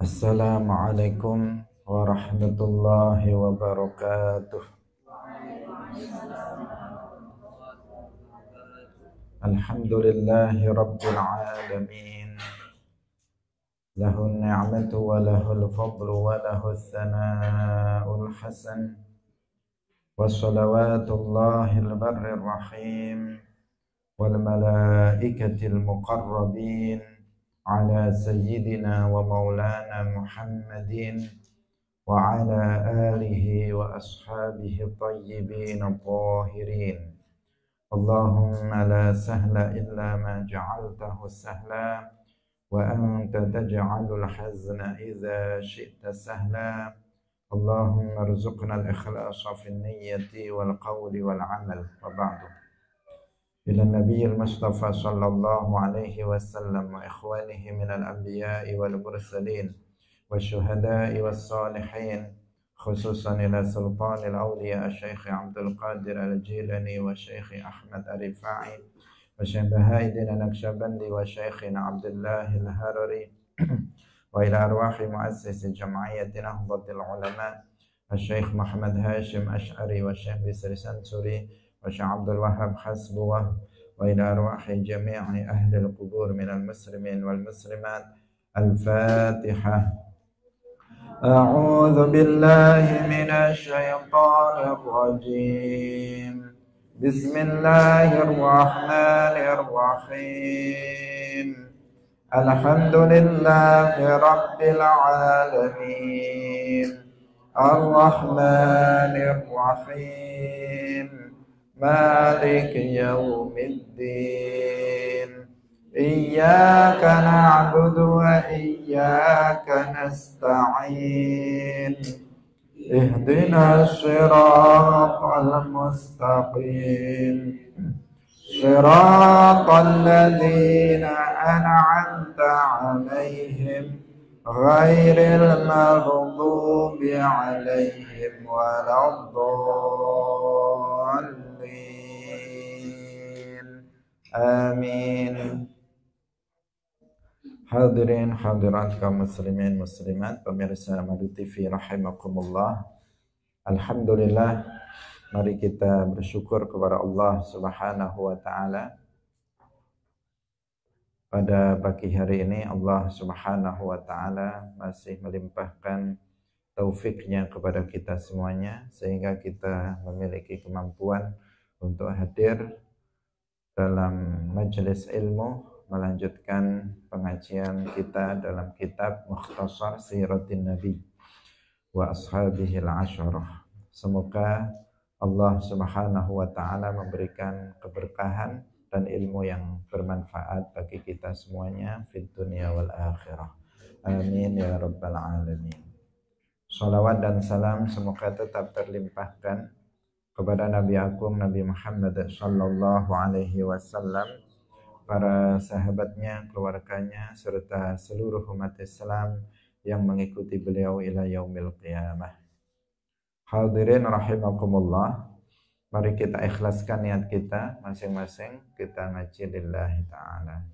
Assalamualaikum warahmatullahi wabarakatuh. Alhamdulillahi rabbil alamin. Lahun ni'matu wa lahul fadlu wa lahus sana'ul hasan. Wassalawatullahil barrir rahim wal malaikatil muqarrabin ala sayyidina wa maulana Muhammadin wa ala alihi wa ashabihi tayyibin tahirin. Allahumma la sahla illa ma ja'altahu sahla wa anta taj'alul hazna idza syi'ta sahla. Allahumma rzuqna al-ikhlasa fin niyyati wal qawli wal amal. Wa ba'du. Ila Nabiyil Mustafa sallallahu alaihi wasallam wa ikhwanihi minal anbiya'i wal mursalin wa syuhada'i was salihin, khususan ila sultanil awliya Syekh Abdul Qadir Al-Jilani wa Syekh Ahmad Ar-Rifai wa Syekh Bahaidin An-Naqsyabandi wa Syekh Abdullah Al-Harari wa ila arwahi muassis jam'iyyati Nahdlatul Ulama Syekh Muhammad Hashim Ash'ari wa Syekh Bisri Sansuri wa Syekh Abdul Wahhab Hasbuwah wa ila arwahi jami'i ahli al-qubur minal muslimin wal muslimat. Al-Fatihah. A'udzu billahi minasy syaithanir rajim. Bismillahirrahmanirrahim. Alhamdulillahi rabbil alamin. Ar-Rahmanir Rahim. Maliki yaumiddin. Iyyaka na'budu wa iyyaka nasta'in. Ihdinas siratal mustaqim. Siratal ladzina an'amta 'alaihim ghairil maghdubi 'alaihim waladdallin. Amin. Hadirin hadirat kaum muslimin muslimat, pemirsa Madu TV rahimakumullah. Alhamdulillah, mari kita bersyukur kepada Allah Subhanahu wa taala. Pada pagi hari ini Allah Subhanahu wa taala masih melimpahkan taufiknya kepada kita semuanya sehingga kita memiliki kemampuan untuk hadir dalam majelis ilmu, melanjutkan pengajian kita dalam kitab Mukhtasar Siratin Nabi wa Ashabihil Asyarah. Semoga Allah Subhanahu wa taala memberikan keberkahan dan ilmu yang bermanfaat bagi kita semuanya fid dunya wal akhirah. Amin ya rabbal alamin. Salawat dan salam semoga tetap terlimpahkan kepada Nabi Agung Nabi Muhammad sallallahu alaihi wasallam, para sahabatnya, keluarganya, serta seluruh umat Islam yang mengikuti beliau ila yaumil qiyamah. Hadirin rahimakumullah, mari kita ikhlaskan niat kita masing-masing, kita ngaji lillahi ta'ala.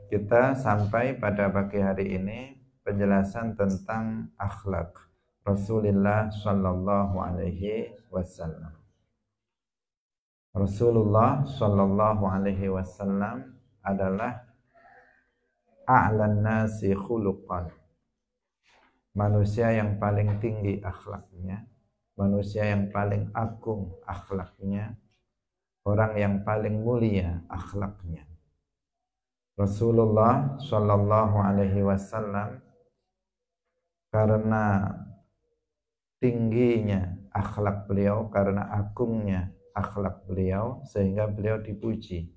Kita sampai pada pagi hari ini penjelasan tentang akhlak Rasulullah sallallahu alaihi wasallam. Rasulullah sallallahu alaihi wasallam adalah a'lan nasi khuluqan, manusia yang paling tinggi akhlaknya, manusia yang paling agung akhlaknya, orang yang paling mulia akhlaknya. Rasulullah sallallahu alaihi wasallam karena tingginya akhlak beliau, karena agungnya akhlak beliau, sehingga beliau dipuji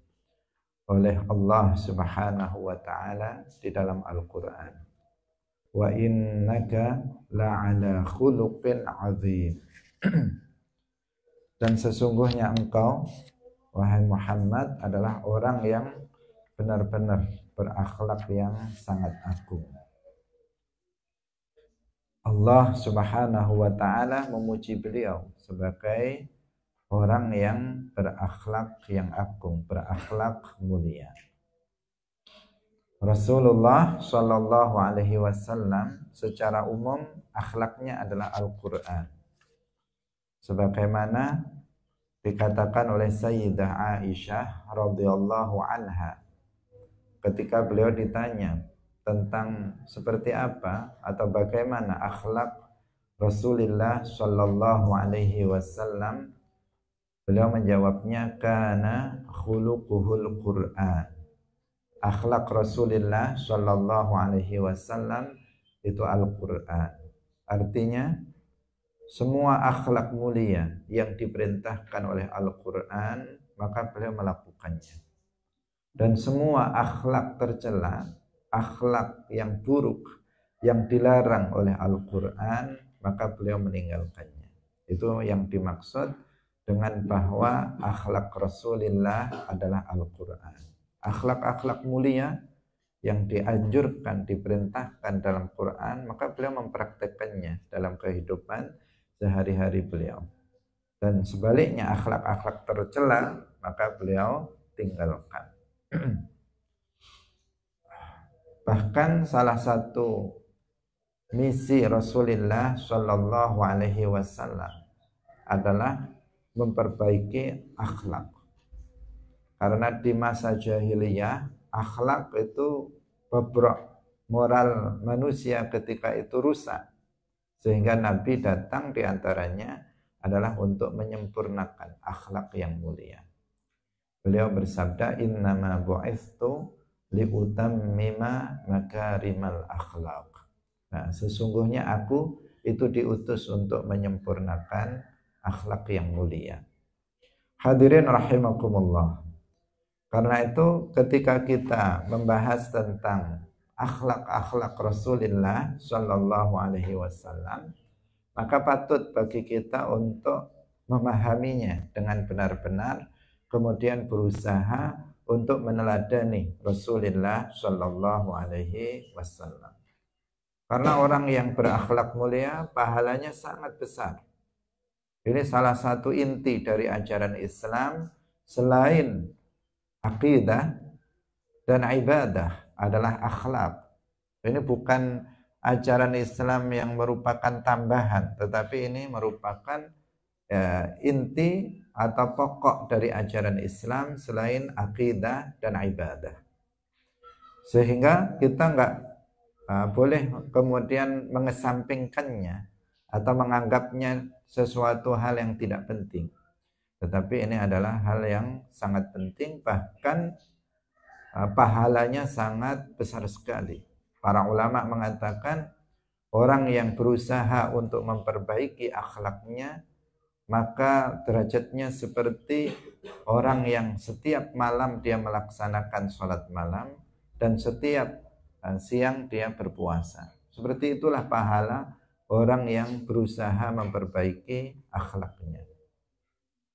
oleh Allah Subhanahu wa taala di dalam Al-Qur'an. Wa innaka la'ala khuluqin 'azim. Dan sesungguhnya engkau, wahai Muhammad, adalah orang yang benar-benar berakhlak yang sangat agung. Allah Subhanahu wa taala memuji beliau sebagai orang yang berakhlak yang agung, berakhlak mulia. Rasulullah Shallallahu Alaihi Wasallam secara umum akhlaknya adalah Al-Quran, sebagaimana dikatakan oleh Sayyidah Aisyah radhiyallahu anha ketika beliau ditanya tentang seperti apa atau bagaimana akhlak Rasulullah Shallallahu Alaihi Wasallam, beliau menjawabnya kana khuluquhul Quran. Akhlak Rasulullah Shallallahu Alaihi Wasallam itu Al-Quran. Artinya semua akhlak mulia yang diperintahkan oleh Al-Quran maka beliau melakukannya. Dan semua akhlak tercela, akhlak yang buruk yang dilarang oleh Al-Quran maka beliau meninggalkannya. Itu yang dimaksud dengan bahwa akhlak Rasulullah adalah Al-Quran. Akhlak-akhlak mulia yang dianjurkan, diperintahkan dalam Quran, maka beliau mempraktekkannya dalam kehidupan sehari-hari beliau. Dan sebaliknya akhlak-akhlak tercela, maka beliau tinggalkan. Bahkan salah satu misi Rasulullah Shallallahu Alaihi Wasallam adalah memperbaiki akhlak. Karena di masa jahiliyah akhlak itu bobrok, moral manusia ketika itu rusak, sehingga Nabi datang diantaranya adalah untuk menyempurnakan akhlak yang mulia. Beliau bersabda, innama bu'ithtu liutammima makarimal akhlak. Nah, sesungguhnya aku itu diutus untuk menyempurnakan akhlak yang mulia. Hadirin rahimakumullah. Karena itu ketika kita membahas tentang akhlak-akhlak Rasulullah Shallallahu Alaihi Wasallam, maka patut bagi kita untuk memahaminya dengan benar-benar, kemudian berusaha untuk meneladani Rasulullah Shallallahu Alaihi Wasallam. Karena orang yang berakhlak mulia pahalanya sangat besar. Ini salah satu inti dari ajaran Islam. Selain akidah dan ibadah adalah akhlak. Ini bukan ajaran Islam yang merupakan tambahan, tetapi ini merupakan inti atau pokok dari ajaran Islam selain akidah dan ibadah. Sehingga kita nggak boleh kemudian mengesampingkannya atau menganggapnya sesuatu hal yang tidak penting. Tetapi ini adalah hal yang sangat penting, bahkan pahalanya sangat besar sekali. Para ulama mengatakan orang yang berusaha untuk memperbaiki akhlaknya, maka derajatnya seperti orang yang setiap malam dia melaksanakan sholat malam dan setiap siang dia berpuasa. Seperti itulah pahala orang yang berusaha memperbaiki akhlaknya.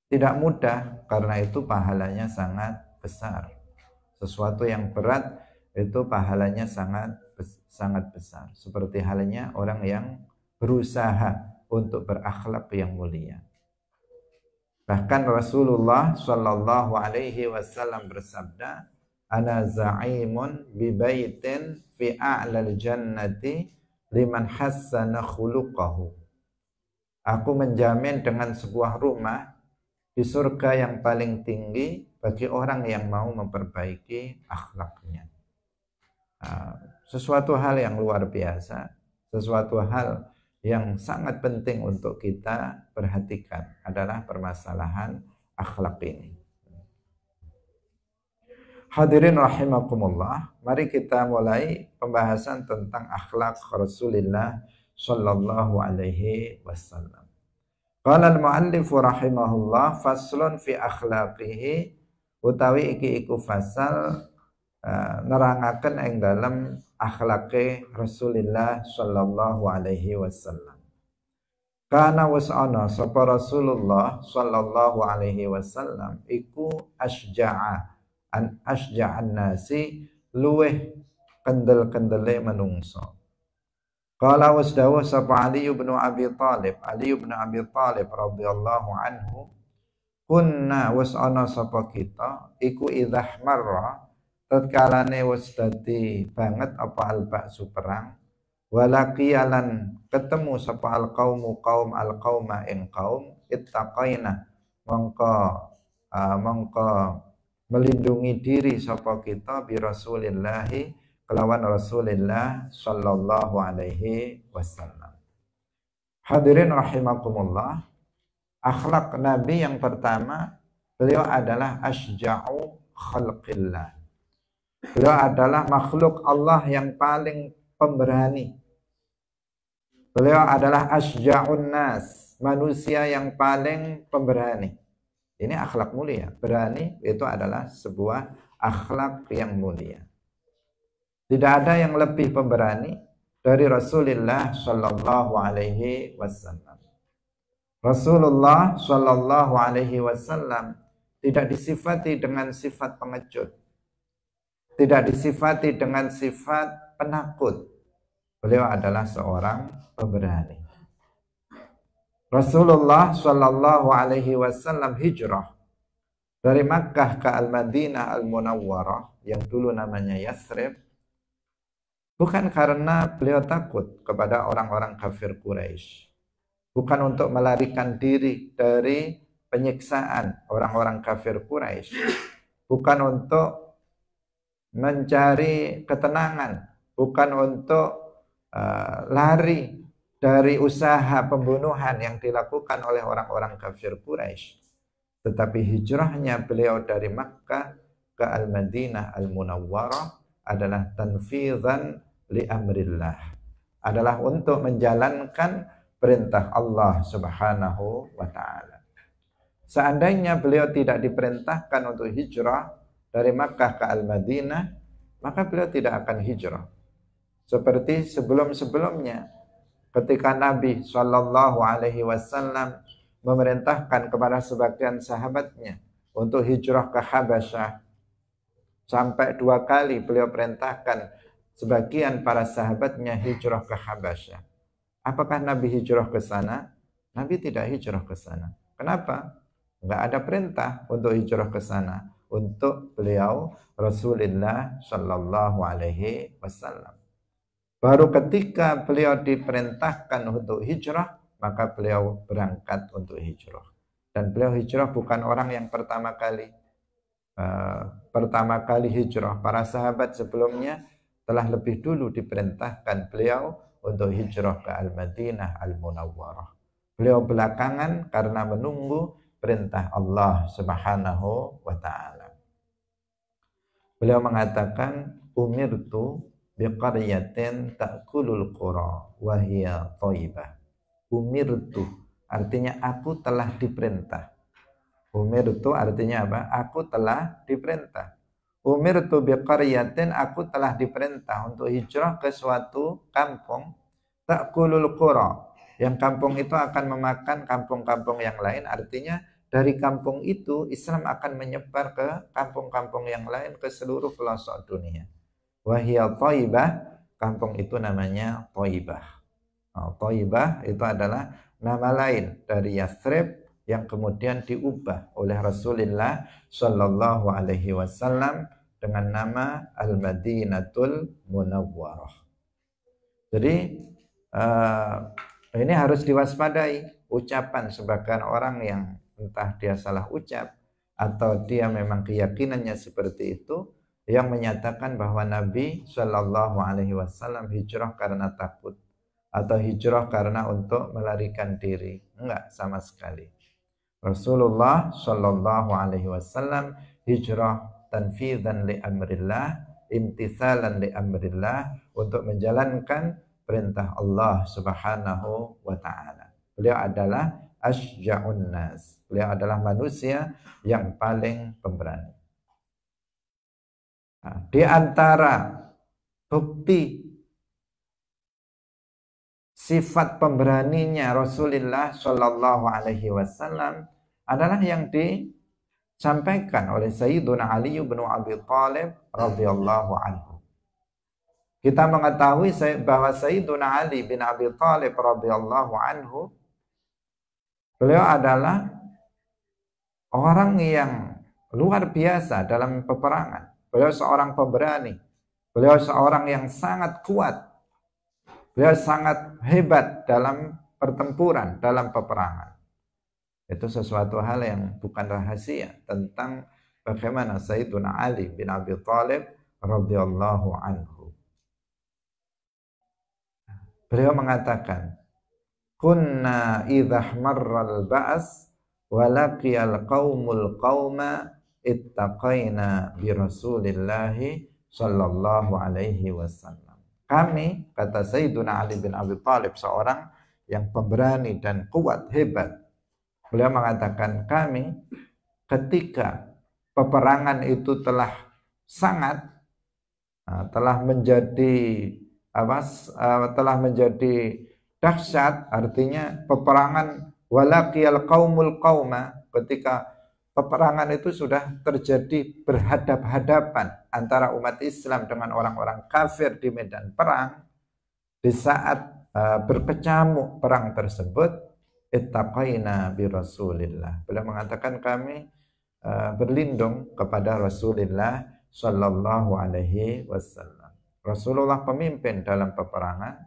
Tidak mudah, karena itu pahalanya sangat besar. Sesuatu yang berat itu pahalanya sangat besar. Seperti halnya orang yang berusaha untuk berakhlak yang mulia. Bahkan Rasulullah Shallallahu Alaihi Wasallam bersabda, "Ana za'imun bi baitin fi a'lal jannati liman hassana khuluqahu." Aku menjamin dengan sebuah rumah di surga yang paling tinggi bagi orang yang mau memperbaiki akhlaknya. Sesuatu hal yang luar biasa, sesuatu hal yang sangat penting untuk kita perhatikan adalah permasalahan akhlak ini. Hadirin rahimakumullah, mari kita mulai pembahasan tentang akhlak Rasulullah Shallallahu Alaihi Wasallam. Qala al-muallif rahimahullah faslun fi akhlaqihi, utawi iki iku fasal nerangaken ing dalam akhlake Rasulullah Shallallahu Alaihi Wasallam. Kana wis ana sapa Rasulullah Shallallahu Alaihi Wasallam iku asja'an nasi, luweh kendel-kendele menungso. Qala wasdawuh sapa Ali bin Abi Thalib radhiyallahu anhu, kunna was'ana sapa kita iku idhah marra tatkalane wis dadi banget apa al-ba'su perang, walaqiyalan ketemu sapa al-qaumu al-qauma ing kaum, ittaqaina mongko melindungi diri sapa kita bi Rasulillahi kelawan Rasulillah sallallahu alaihi wasallam. Hadirin rahimakumullah, akhlak Nabi yang pertama, beliau adalah asja'u khalqillah. Beliau adalah makhluk Allah yang paling pemberani. Beliau adalah asja'un nas, manusia yang paling pemberani. Ini akhlak mulia. Berani itu adalah sebuah akhlak yang mulia. Tidak ada yang lebih pemberani dari Rasulullah sallallahu alaihi wasallam. Rasulullah sallallahu alaihi wasallam tidak disifati dengan sifat pengecut. Tidak disifati dengan sifat penakut. Beliau adalah seorang pemberani. Rasulullah sallallahu alaihi wasallam hijrah dari Makkah ke Al-Madinah Al-Munawwarah yang dulu namanya Yathrib, bukan karena beliau takut kepada orang-orang kafir Quraisy, bukan untuk melarikan diri dari penyiksaan orang-orang kafir Quraisy, bukan untuk mencari ketenangan, bukan untuk lari dari usaha pembunuhan yang dilakukan oleh orang-orang kafir Quraisy, tetapi hijrahnya beliau dari Makkah ke Al-Madinah Al-Munawwarah adalah tanfizan li amrillah, adalah untuk menjalankan perintah Allah Subhanahu wa taala. Seandainya beliau tidak diperintahkan untuk hijrah dari Makkah ke Al-Madinah, maka beliau tidak akan hijrah. Seperti sebelum-sebelumnya, ketika Nabi Shallallahu Alaihi Wasallam memerintahkan kepada sebagian sahabatnya untuk hijrah ke Habasyah, sampai 2 kali beliau perintahkan sebagian para sahabatnya hijrah ke Habasyah. Apakah Nabi hijrah ke sana? Nabi tidak hijrah ke sana. Kenapa? Enggak ada perintah untuk hijrah ke sana untuk beliau Rasulullah Shallallahu Alaihi Wasallam. Baru ketika beliau diperintahkan untuk hijrah, maka beliau berangkat untuk hijrah. Dan beliau hijrah bukan orang yang pertama kali hijrah. Para sahabat sebelumnya telah lebih dulu diperintahkan beliau untuk hijrah ke Al-Madinah Al-Munawwarah. Beliau belakangan karena menunggu perintah Allah Subhanahu wa taala. Beliau mengatakan, umirtu biqaryatin ta'kulul qura wa hiya thayyibah. Umirtu artinya aku telah diperintah. Umirtu artinya apa? Aku telah diperintah. Umirtu biqaryatin, aku telah diperintah untuk hijrah ke suatu kampung, ta'kulul qura, yang kampung itu akan memakan kampung-kampung yang lain. Artinya dari kampung itu Islam akan menyebar ke kampung-kampung yang lain, ke seluruh pelosok dunia. Wahiyal Thayyibah, kampung itu namanya Thayyibah. Thayyibah itu adalah nama lain dari Yathrib yang kemudian diubah oleh Rasulullah Shallallahu Alaihi Wasallam dengan nama Al-Madinatul Munawwarah. Jadi ini harus diwaspadai ucapan sebagian orang yang entah dia salah ucap atau dia memang keyakinannya seperti itu, yang menyatakan bahwa Nabi Shallallahu Alaihi Wasallam hijrah karena takut atau hijrah karena untuk melarikan diri. Enggak, sama sekali. Rasulullah Shallallahu Alaihi Wasallam hijrah tanfizan li amrillah, imtithalan li amrillah, untuk menjalankan perintah Allah Subhanahu wa taala. Beliau adalah asja'un nas. Beliau adalah manusia yang paling pemberani. Nah, di antara bukti sifat pemberaninya Rasulullah Shallallahu Alaihi Wasallam adalah yang disampaikan oleh Sayyiduna Ali bin Abi Thalib radhiyallahu anhu. Kita mengetahui bahwa Sayyiduna Ali bin Abi Thalib radhiyallahu anhu, beliau adalah orang yang luar biasa dalam peperangan. Beliau seorang pemberani. Beliau seorang yang sangat kuat. Beliau sangat hebat dalam pertempuran, dalam peperangan. Itu sesuatu hal yang bukan rahasia tentang bagaimana Sayyiduna Ali bin Abi Thalib radhiyallahu anhu. Beliau mengatakan, kunna idza marral ba's wa laqiyal qaumul qauma ittaqaina bi Rasulillahi sallallahu alaihi wasallam. Kami, kata Sayyiduna Ali bin Abi Thalib, seorang yang pemberani dan kuat, hebat. Beliau mengatakan, kami ketika peperangan itu telah sangat telah menjadi dahsyat, artinya peperangan walaqiyal qaumul qauma, ketika peperangan itu sudah terjadi berhadap-hadapan antara umat Islam dengan orang-orang kafir di medan perang. Di saat berkecamuk perang tersebut, ittaqaina bi Rasulillah. Beliau mengatakan kami berlindung kepada Rasulullah sallallahu alaihi wasallam. Rasulullah pemimpin dalam peperangan,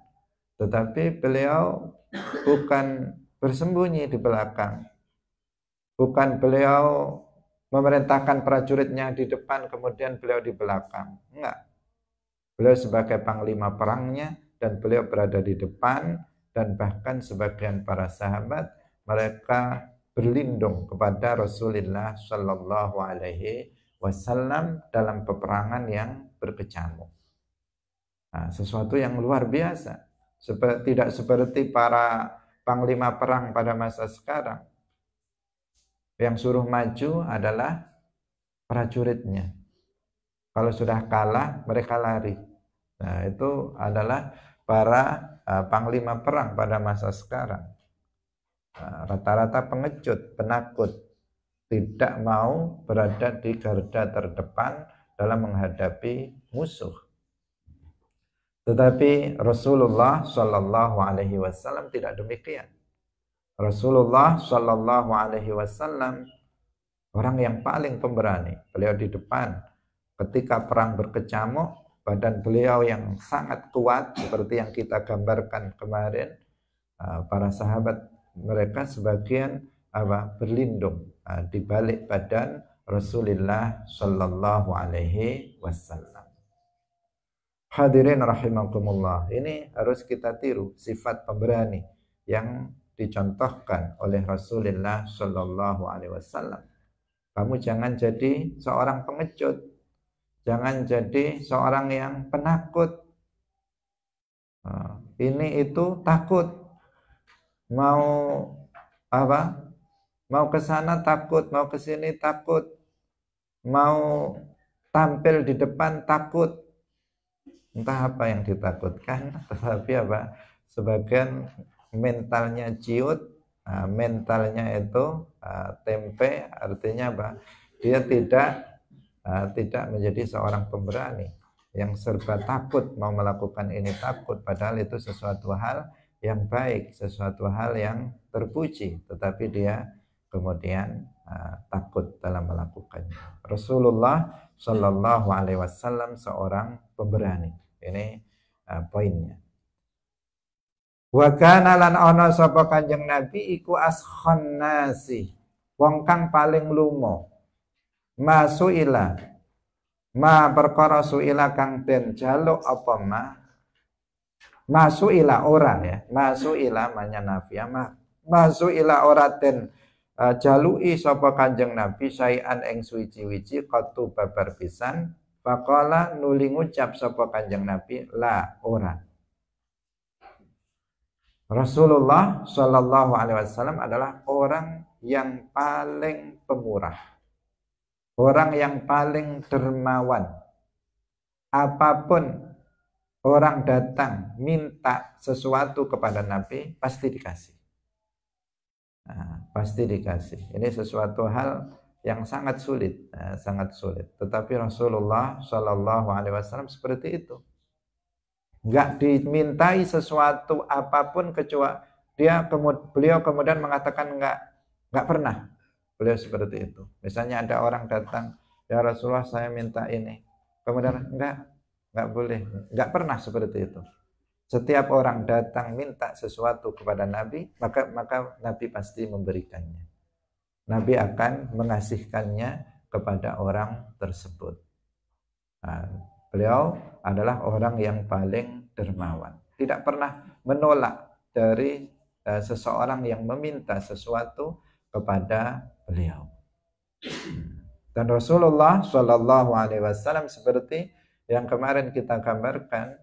tetapi beliau bukan bersembunyi di belakang. Bukan beliau memerintahkan prajuritnya di depan kemudian beliau di belakang. Enggak. Beliau sebagai panglima perangnya dan beliau berada di depan, dan bahkan sebagian para sahabat mereka berlindung kepada Rasulullah sallallahu alaihi wasallam dalam peperangan yang berkecamuk. Nah, sesuatu yang luar biasa. Tidak seperti para panglima perang pada masa sekarang. Yang suruh maju adalah prajuritnya. Kalau sudah kalah, mereka lari. Nah, itu adalah para panglima perang pada masa sekarang. Rata-rata pengecut, penakut, tidak mau berada di garda terdepan dalam menghadapi musuh. Tetapi Rasulullah Shallallahu Alaihi Wasallam tidak demikian. Rasulullah Shallallahu Alaihi Wasallam orang yang paling pemberani. Beliau di depan ketika perang berkecamuk, badan beliau yang sangat kuat seperti yang kita gambarkan kemarin. Para sahabat mereka sebagian berlindung di balik badan Rasulullah Shallallahu Alaihi Wasallam. Hadirin rahimakumullah, ini harus kita tiru sifat pemberani yang dicontohkan oleh Rasulullah Shallallahu Alaihi Wasallam. Kamu jangan jadi seorang pengecut, jangan jadi seorang yang penakut. Ini itu takut, mau mau ke sana takut, mau ke sini takut, mau tampil di depan takut. Entah apa yang ditakutkan, tetapi sebagian mentalnya ciut, mentalnya itu tempe, artinya dia tidak menjadi seorang pemberani yang serba takut, mau melakukan ini takut, padahal itu sesuatu hal yang baik, sesuatu hal yang terpuji, tetapi dia kemudian takut dalam melakukannya. Rasulullah Shallallahu Alaihi Wasallam seorang pemberani. Ini poinnya. Wa kana lan ana sapa Kanjeng Nabi iku askhon nasi, wong kang paling lumo. Masuila, ma perkara suila kang den jaluk apa ma. Masuila ora ya, masuila manya nafia ma. Masuila ora den jaluki sapa Kanjeng Nabi sayan ing suwi-wiji qatu babar pisan. Faqala nuli ngucap sapa Kanjeng Nabi la ora. Rasulullah Shallallahu Alaihi Wasallam adalah orang yang paling pemurah, orang yang paling dermawan. Apapun orang datang minta sesuatu kepada Nabi pasti dikasih. Pasti dikasih. Ini sesuatu hal yang sangat sulit, sangat sulit. Tetapi Rasulullah Shallallahu Alaihi Wasallam seperti itu. Enggak dimintai sesuatu apapun kecuali beliau kemudian mengatakan enggak pernah. Beliau seperti itu. Misalnya ada orang datang, ya Rasulullah saya minta ini, Kemudian enggak boleh, enggak pernah seperti itu. Setiap orang datang minta sesuatu kepada Nabi, maka Nabi pasti memberikannya. Nabi akan mengasihkannya kepada orang tersebut. Nah, beliau adalah orang yang paling dermawan. Tidak pernah menolak dari seseorang yang meminta sesuatu kepada beliau. Dan Rasulullah Shallallahu Alaihi Wasallam seperti yang kemarin kita gambarkan,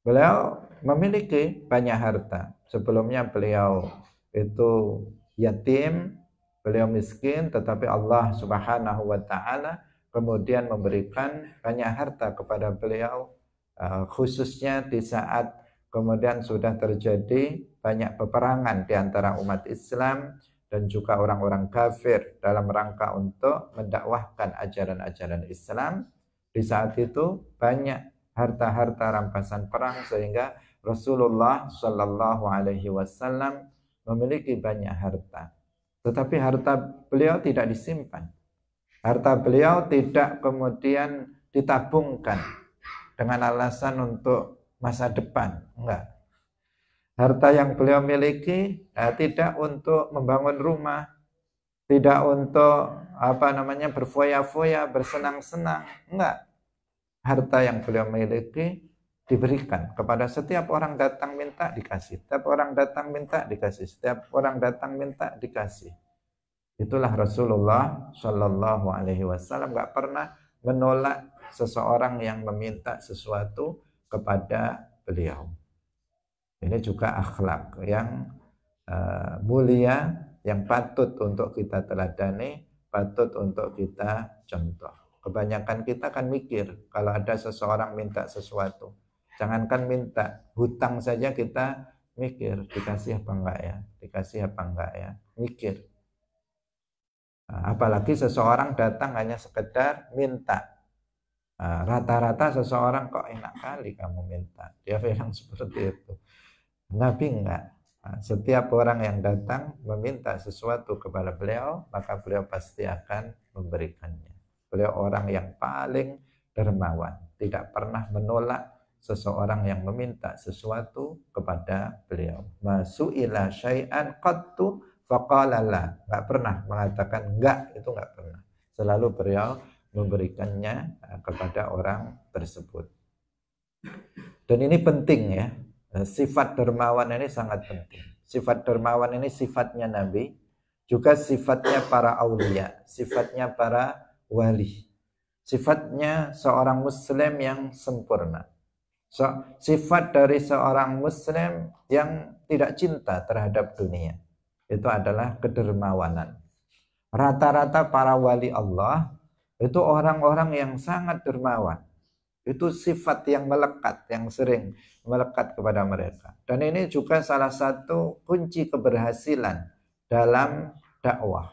beliau memiliki banyak harta. Sebelumnya beliau itu yatim, beliau miskin, tetapi Allah Subhanahu Wa Taala kemudian memberikan banyak harta kepada beliau, khususnya di saat kemudian sudah terjadi banyak peperangan di antara umat Islam dan juga orang-orang kafir dalam rangka untuk mendakwahkan ajaran-ajaran Islam. Di saat itu banyak harta-harta rampasan perang sehingga Rasulullah Shallallahu Alaihi Wasallam memiliki banyak harta. Tetapi harta beliau tidak disimpan. Harta beliau tidak kemudian ditabungkan dengan alasan untuk masa depan. Enggak. Harta yang beliau miliki tidak untuk membangun rumah, tidak untuk berfoya-foya, bersenang-senang, enggak. Harta yang beliau miliki diberikan kepada setiap orang datang minta dikasih, setiap orang datang minta dikasih, setiap orang datang minta dikasih. Itulah Rasulullah Shallallahu Alaihi Wasallam, enggak pernah menolak seseorang yang meminta sesuatu kepada beliau. Ini juga akhlak yang mulia, yang patut untuk kita teladani, patut untuk kita contoh. Kebanyakan kita kan mikir kalau ada seseorang minta sesuatu. Jangankan minta, hutang saja kita mikir, dikasih apa enggak ya, dikasih apa enggak ya, mikir. Apalagi seseorang datang hanya sekedar minta. Rata-rata seseorang, kok enak kali kamu minta, dia bilang seperti itu. Nabi enggak. Setiap orang yang datang meminta sesuatu kepada beliau, maka beliau pasti akan memberikannya. Beliau orang yang paling dermawan, tidak pernah menolak seseorang yang meminta sesuatu kepada beliau. Masu'ila syai'an qattu faqala la. Enggak pernah mengatakan enggak, itu enggak pernah. Selalu beliau memberikannya kepada orang tersebut. Dan ini penting ya. Sifat dermawan ini sangat penting. Sifat dermawan ini sifatnya Nabi, juga sifatnya para aulia, sifatnya para wali, sifatnya seorang muslim yang sempurna. Sifat dari seorang muslim yang tidak cinta terhadap dunia, itu adalah kedermawanan. Rata-rata para wali Allah itu orang-orang yang sangat dermawan. Itu sifat yang melekat, yang sering melekat kepada mereka. Dan ini juga salah satu kunci keberhasilan dalam dakwah.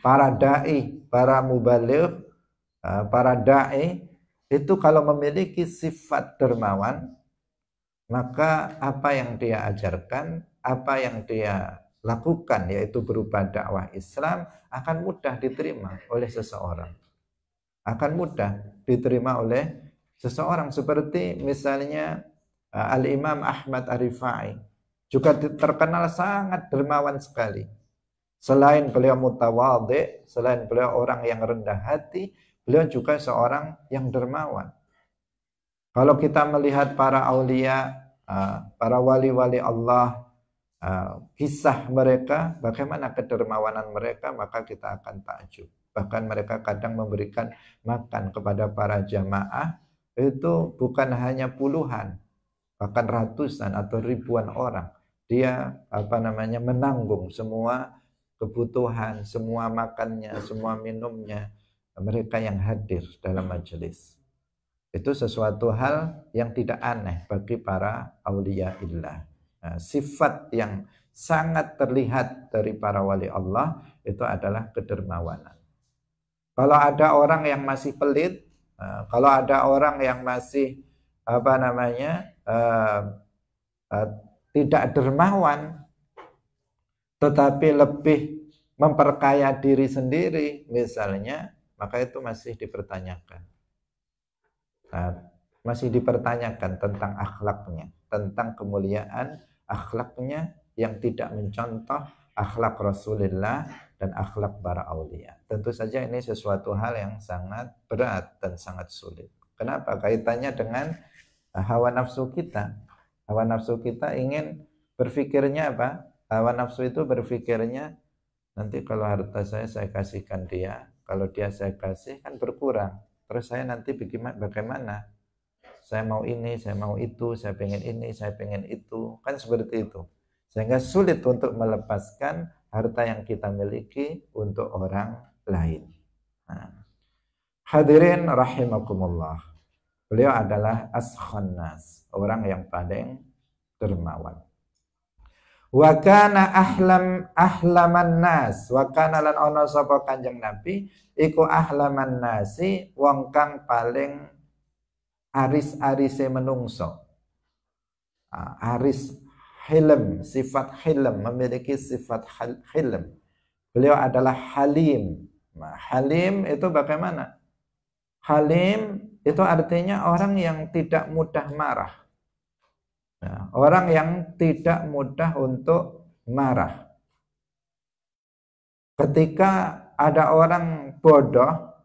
Para da'i, para mubaligh, para da'i itu kalau memiliki sifat dermawan, maka apa yang dia ajarkan, apa yang dia lakukan, yaitu berupa dakwah Islam, akan mudah diterima oleh seseorang. Akan mudah diterima oleh seseorang, seperti misalnya Al-Imam Ahmad Ar-Rifai juga terkenal sangat dermawan sekali. Selain beliau mutawadhi, selain beliau orang yang rendah hati, beliau juga seorang yang dermawan. Kalau kita melihat para aulia, para wali-wali Allah, kisah mereka, bagaimana kedermawanan mereka, maka kita akan takjub. Bahkan mereka kadang memberikan makan kepada para jamaah itu bukan hanya puluhan, bahkan ratusan atau ribuan orang. Dia menanggung semua kebutuhan, semua makannya, semua minumnya mereka yang hadir dalam majelis. Itu sesuatu hal yang tidak aneh bagi para aulia illah. Sifat yang sangat terlihat dari para wali Allah itu adalah kedermawanan. Kalau ada orang yang masih pelit, kalau ada orang yang masih tidak dermawan, tetapi lebih memperkaya diri sendiri misalnya, maka itu masih dipertanyakan. Masih dipertanyakan tentang akhlaknya, tentang kemuliaan akhlaknya yang tidak mencontoh akhlak Rasulullah dan akhlak para aulia. Tentu saja ini sesuatu hal yang sangat berat dan sangat sulit. Kenapa? Kaitannya dengan hawa nafsu kita. Hawa nafsu kita ingin berpikirnya apa? Hawa nafsu itu berpikirnya nanti kalau harta saya kasihkan dia, kalau dia saya kasih kan berkurang. Terus saya nanti bagaimana? Saya mau ini, saya mau itu, saya pengen ini, saya pengen itu. Kan seperti itu. Sehingga sulit untuk melepaskan harta yang kita miliki untuk orang lain. Nah. Hadirin rahimakumullah. Beliau adalah askhon nas, orang yang paling dermawan. Wa kana ahlaman nas, wa kana lan ana sapa Kanjeng Nabi iku ahlaman nasi wong kang paling aris-arise menungso. Aris hilm, sifat hilm, memiliki sifat hilm. Beliau adalah halim. Nah, halim itu bagaimana? Halim itu artinya orang yang tidak mudah marah. Nah, orang yang tidak mudah untuk marah. Ketika ada orang bodoh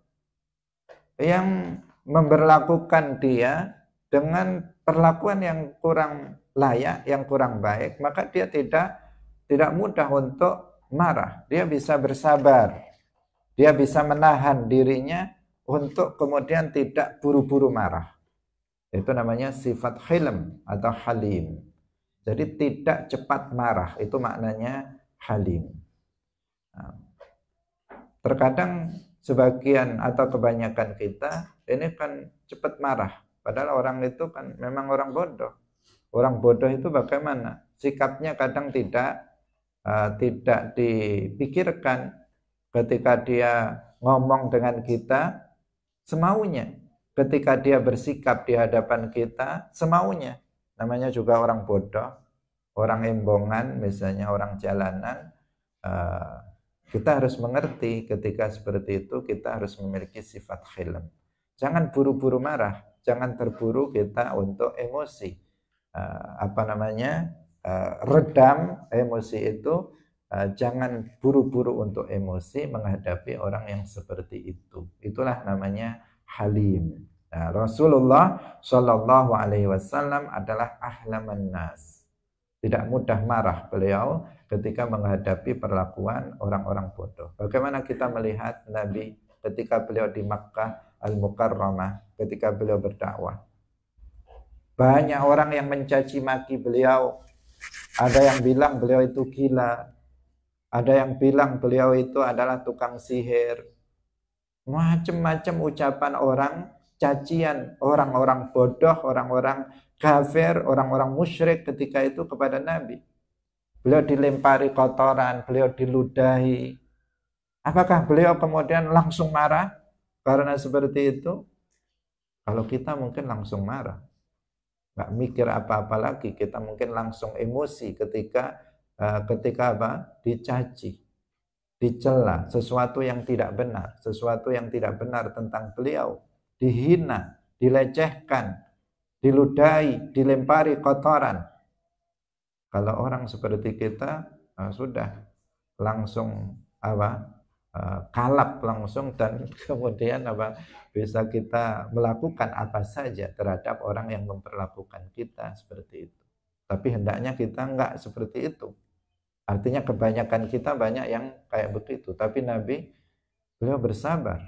yang memperlakukan dia dengan perlakuan yang kurang layak, yang kurang baik, maka dia tidak mudah untuk marah. Dia bisa bersabar. Dia bisa menahan dirinya untuk kemudian tidak buru-buru marah. Itu namanya sifat hilm atau halim. Jadi tidak cepat marah, itu maknanya halim. Nah, terkadang sebagian atau kebanyakan kita ini kan cepat marah. Padahal orang itu kan memang orang bodoh. Orang bodoh itu bagaimana? Sikapnya kadang tidak dipikirkan. Ketika dia ngomong dengan kita semaunya, ketika dia bersikap di hadapan kita semaunya, namanya juga orang bodoh, orang embongan, misalnya orang jalanan. Kita harus mengerti ketika seperti itu kita harus memiliki sifat hilm. Jangan buru-buru marah, jangan terburu kita untuk emosi. Redam emosi itu. Jangan buru-buru untuk emosi menghadapi orang yang seperti itu. Itulah namanya halim. Nah, Rasulullah Shallallahu Alaihi Wasallam adalah ahlaman nas. Tidak mudah marah beliau ketika menghadapi perlakuan orang-orang bodoh. Bagaimana kita melihat Nabi ketika beliau di Makkah Al-Mukarramah, ketika beliau berdakwah. Banyak orang yang mencaci maki beliau. Ada yang bilang beliau itu gila. Ada yang bilang beliau itu adalah tukang sihir. Macam-macam ucapan orang, cacian orang-orang bodoh, orang-orang kafir, orang-orang musyrik ketika itu kepada Nabi. Beliau dilempari kotoran, beliau diludahi. Apakah beliau kemudian langsung marah karena seperti itu? Kalau kita mungkin langsung marah. Nggak mikir apa-apa lagi, kita mungkin langsung emosi ketika dicaci, dicela, sesuatu yang tidak benar tentang beliau, dihina, dilecehkan, diludahi, dilempari kotoran. Kalau orang seperti kita sudah langsung kalap langsung dan kemudian bisa kita melakukan apa saja terhadap orang yang memperlakukan kita seperti itu. Tapi hendaknya kita enggak seperti itu. Artinya kebanyakan kita banyak yang kayak begitu. Tapi Nabi, beliau bersabar.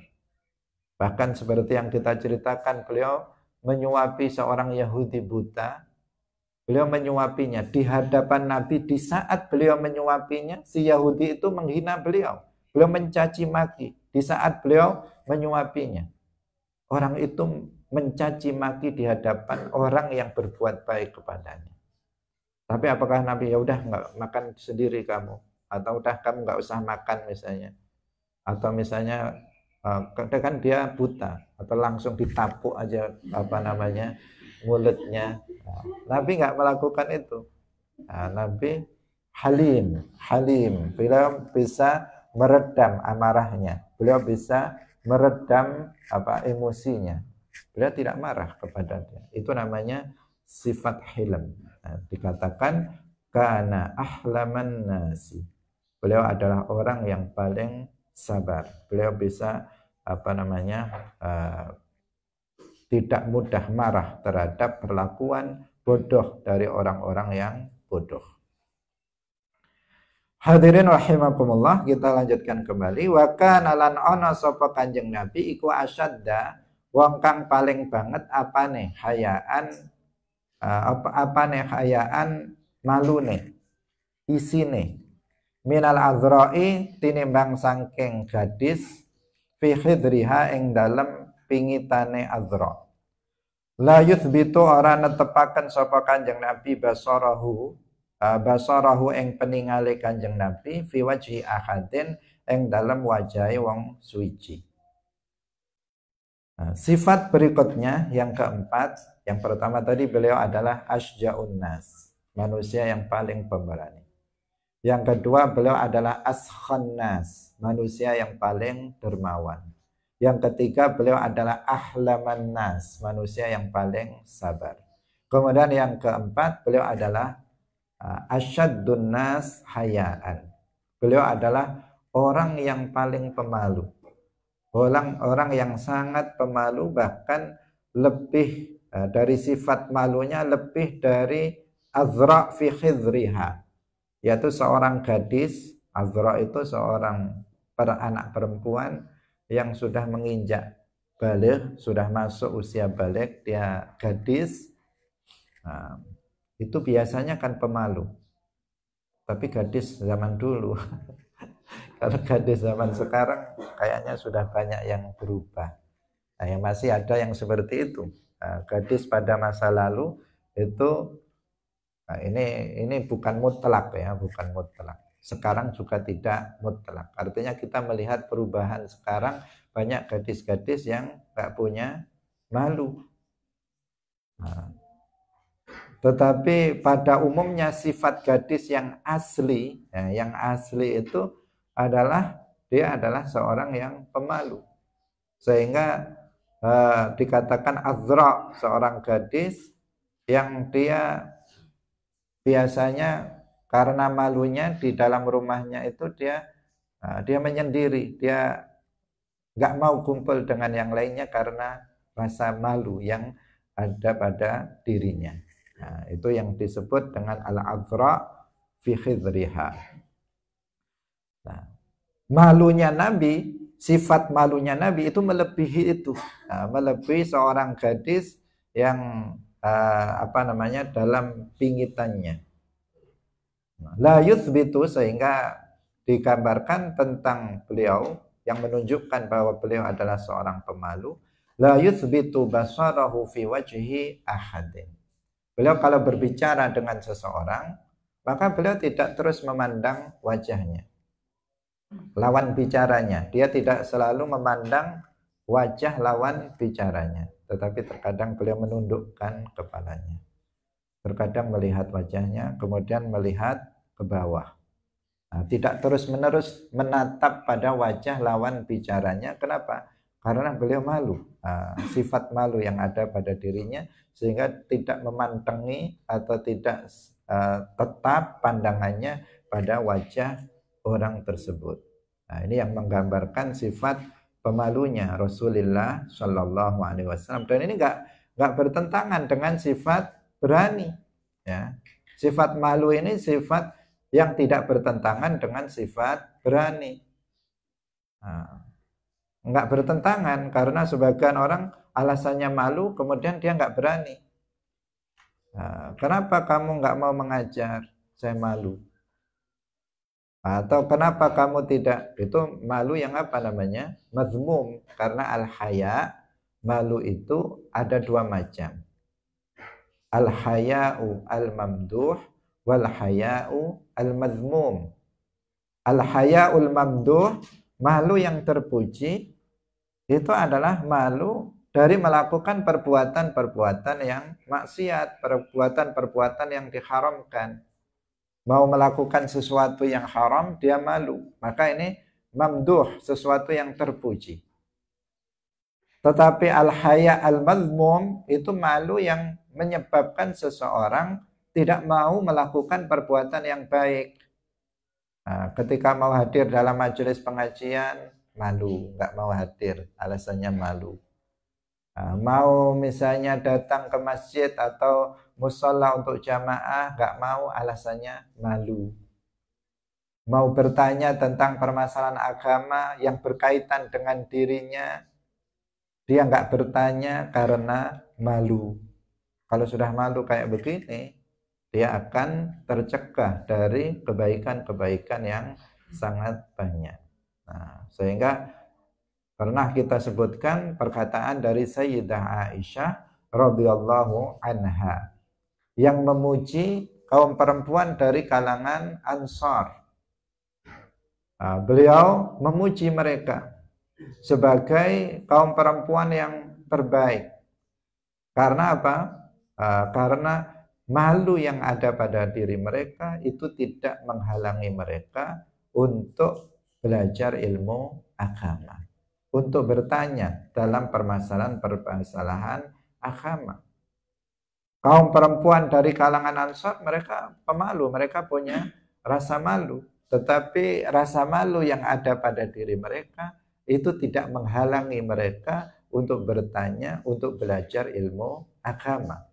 Bahkan seperti yang kita ceritakan, beliau menyuapi seorang Yahudi buta. Beliau menyuapinya di hadapan Nabi. Di saat beliau menyuapinya, si Yahudi itu menghina beliau. Beliau mencaci maki di saat beliau menyuapinya. Orang itu mencaci maki di hadapan orang yang berbuat baik kepadanya. Tapi apakah Nabi ya udah nggak makan sendiri kamu, atau udah kamu nggak usah makan misalnya, atau misalnya kan dia buta atau langsung ditapuk aja mulutnya. Nabi nggak melakukan itu. Nabi halim, beliau bisa meredam amarahnya, beliau bisa meredam emosinya. Beliau tidak marah kepada dia. Itu namanya sifat hilm. Nah, dikatakan kana ahlaman nasi. Beliau adalah orang yang paling sabar. Beliau bisa tidak mudah marah terhadap perlakuan bodoh dari orang-orang yang bodoh. Hadirin rahimakumullah, kita lanjutkan kembali. Wa kana lan ana sapa Kanjeng Nabi iku asyadda wong kang paling banget apane hayaan hayaan malune isine minal azra'i tinimbang sangking gadis fi khidriha ing dalem pingitane azra. La yuthbitu ora netepaken sapa Kanjeng Nabi basarahu ing peningale Kanjeng Nabi fi wajhi ahadin ing dalam wajahe wong suci. Sifat berikutnya yang keempat, yang pertama tadi beliau adalah asja'un nas, manusia yang paling pemberani. Yang kedua beliau adalah askhan nas, manusia yang paling dermawan. Yang ketiga beliau adalah ahlaman nas, manusia yang paling sabar. Kemudian yang keempat beliau adalah asyaddun nas hayaan. Beliau adalah orang yang paling pemalu. Orang yang sangat pemalu, bahkan lebih dari sifat malunya lebih dari azra fi khidriha, yaitu seorang gadis. Azra itu seorang anak perempuan yang sudah menginjak baligh, sudah masuk usia baligh, dia gadis. Itu biasanya kan pemalu. Tapi gadis zaman dulu. Kalau gadis zaman sekarang kayaknya sudah banyak yang berubah. Nah, yang masih ada yang seperti itu. Gadis pada masa lalu itu ini bukan mutlak ya, bukan mutlak. Sekarang juga tidak mutlak. Artinya kita melihat perubahan sekarang, banyak gadis-gadis yang nggak punya malu. Tetapi pada umumnya sifat gadis yang asli, yang asli itu adalah dia adalah seorang yang pemalu. Sehingga dikatakan azra, seorang gadis yang dia biasanya karena malunya di dalam rumahnya itu dia menyendiri, dia nggak mau kumpul dengan yang lainnya karena rasa malu yang ada pada dirinya. Nah, itu yang disebut dengan al-azra fi khidriha. Nah, malunya Nabi, sifat malunya Nabi itu melebihi itu. Melebihi seorang gadis yang dalam pingitannya. La yuthbitu, sehingga digambarkan tentang beliau yang menunjukkan bahwa beliau adalah seorang pemalu. La yuthbitu basarahu fi wajhi ahadin. Beliau kalau berbicara dengan seseorang, maka beliau tidak terus memandang wajahnya, lawan bicaranya. Dia tidak selalu memandang wajah lawan bicaranya, tetapi terkadang beliau menundukkan kepalanya. Terkadang melihat wajahnya, kemudian melihat ke bawah. Tidak terus-menerus menatap pada wajah lawan bicaranya. Kenapa? Karena beliau malu, sifat malu yang ada pada dirinya, sehingga tidak memantengi atau tidak tetap pandangannya pada wajah orang tersebut. Nah, ini yang menggambarkan sifat pemalunya Rasulullah Shallallahu Alaihi Wasallam. Dan ini nggak bertentangan dengan sifat berani. Ya, sifat malu ini sifat yang tidak bertentangan dengan sifat berani. Nggak bertentangan, karena sebagian orang alasannya malu, kemudian dia nggak berani. Kenapa kamu nggak mau mengajar? Saya malu. Atau kenapa kamu tidak? Itu malu yang apa namanya? Mazmum. Karena al-haya, malu itu ada dua macam. Al-haya'u al-mamduh wal haya'u al-mazmum. Al-haya'ul mamduh, malu yang terpuji, itu adalah malu dari melakukan perbuatan-perbuatan yang maksiat, perbuatan-perbuatan yang diharamkan. Mau melakukan sesuatu yang haram, dia malu. Maka ini mamduh, sesuatu yang terpuji. Tetapi al-haya al-madhmum itu malu yang menyebabkan seseorang tidak mau melakukan perbuatan yang baik. Nah, ketika mau hadir dalam majelis pengajian, malu, nggak mau hadir, alasannya malu. Nah, mau misalnya datang ke masjid atau musola untuk jamaah, nggak mau, alasannya malu. Mau bertanya tentang permasalahan agama yang berkaitan dengan dirinya, dia nggak bertanya karena malu. Kalau sudah malu kayak begini, dia akan tercegah dari kebaikan-kebaikan yang sangat banyak. Nah, sehingga pernah kita sebutkan perkataan dari Sayyidah Aisyah radhiyallahu anha yang memuji kaum perempuan dari kalangan Ansar. Nah, beliau memuji mereka sebagai kaum perempuan yang terbaik. Karena apa? Karena malu yang ada pada diri mereka itu tidak menghalangi mereka untuk belajar ilmu agama, untuk bertanya dalam permasalahan-permasalahan agama. Kaum perempuan dari kalangan Ansar mereka pemalu, mereka punya rasa malu. Tetapi rasa malu yang ada pada diri mereka itu tidak menghalangi mereka untuk bertanya, untuk belajar ilmu agama.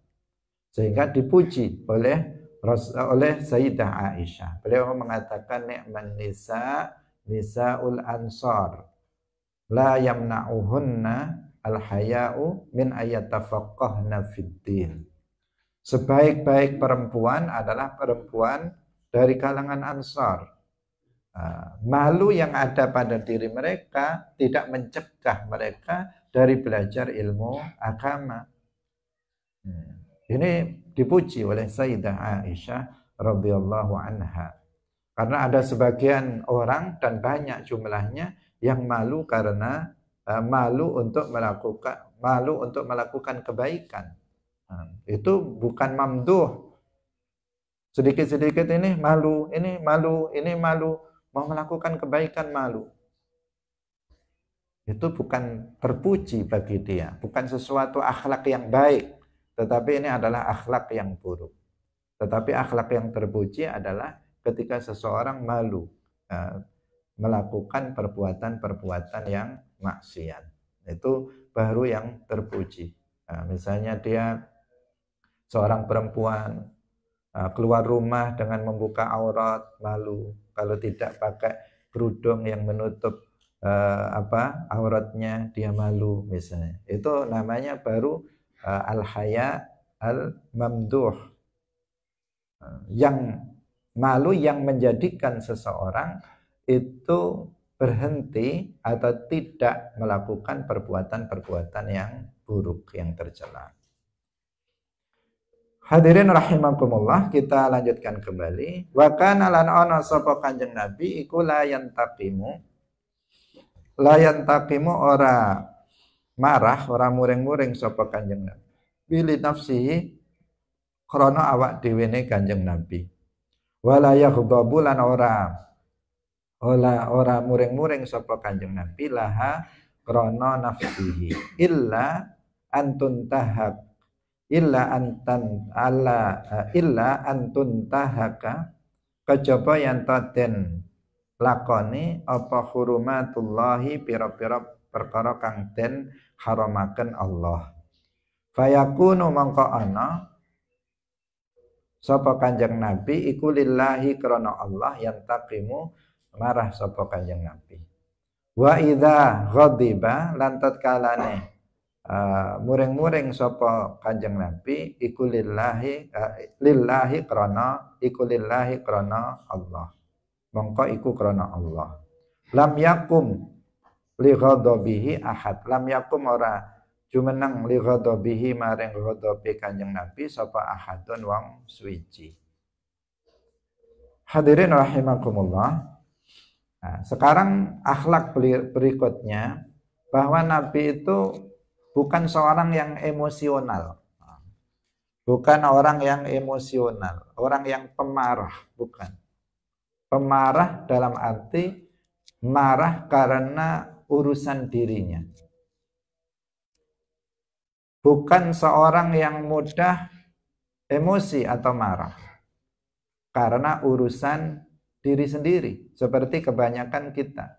Sehingga dipuji oleh Sayyidah Aisyah. Beliau mengatakan ni'man nisa nisaul ansar la yamna'uhunna al-haya'u min ayatafaqqahna fid-din. Sebaik-baik perempuan adalah perempuan dari kalangan Ansar. Malu yang ada pada diri mereka tidak mencegah mereka dari belajar ilmu agama. Ini dipuji oleh Sayyidah Aisyah radhiyallahu anha. Karena ada sebagian orang dan banyak jumlahnya yang malu karena malu untuk melakukan kebaikan. Itu bukan mamduh. Sedikit-sedikit ini malu, ini malu, ini malu. Mau melakukan kebaikan malu. Itu bukan terpuji bagi dia. Bukan sesuatu akhlak yang baik. Tetapi ini adalah akhlak yang buruk. Tetapi akhlak yang terpuji adalah ketika seseorang malu melakukan perbuatan-perbuatan yang maksiat. Itu baru yang terpuji. Misalnya dia seorang perempuan keluar rumah dengan membuka aurat, malu. Kalau tidak pakai kerudung yang menutup auratnya, dia malu misalnya. Itu namanya baru al-haya al-mamduh. Yang malu yang menjadikan seseorang itu berhenti atau tidak melakukan perbuatan-perbuatan yang buruk, yang tercela. Hadirin rahimakumullah, kita lanjutkan kembali. Wa kana lan ana sapa Kanjeng Nabi iku la yantaqimu ora marah, ora muring-muring sapa Kanjeng Nabi. Bili nafsihi krana awak dhewene Kanjeng Nabi. Wala yaghdabu lan ora muring-muring sapa Kanjeng Nabi laha krana nafsihi illa antun tahab illa antun tahaka kejaba yen den lakoni apa hurumatullahi pira-pira perkara kang den haramaken Allah. Fayakunu mangko ana sapa Kanjeng Nabi iku lillahi krana Allah yang taqimu marah sapa Kanjeng Nabi. Wa idza ghadiba lan tatkalane muring-muring sapa Kanjeng Nabi iku lillahi krana Allah. Mongko iku krana Allah. Lam yakum li ghadabihi ahad. Lam yakum ora jumeneng li ghadabihi maring ghadabi Kanjeng Nabi sapa ahadun wong suwiji. Hadirin rahimakumullah. Nah, sekarang akhlak berikutnya bahwa Nabi itu bukan seorang yang emosional. Bukan orang yang emosional, orang yang pemarah, bukan. Pemarah dalam arti marah karena urusan dirinya. bukan seorang yang mudah emosi atau marah karena urusan diri sendiri, seperti kebanyakan kita.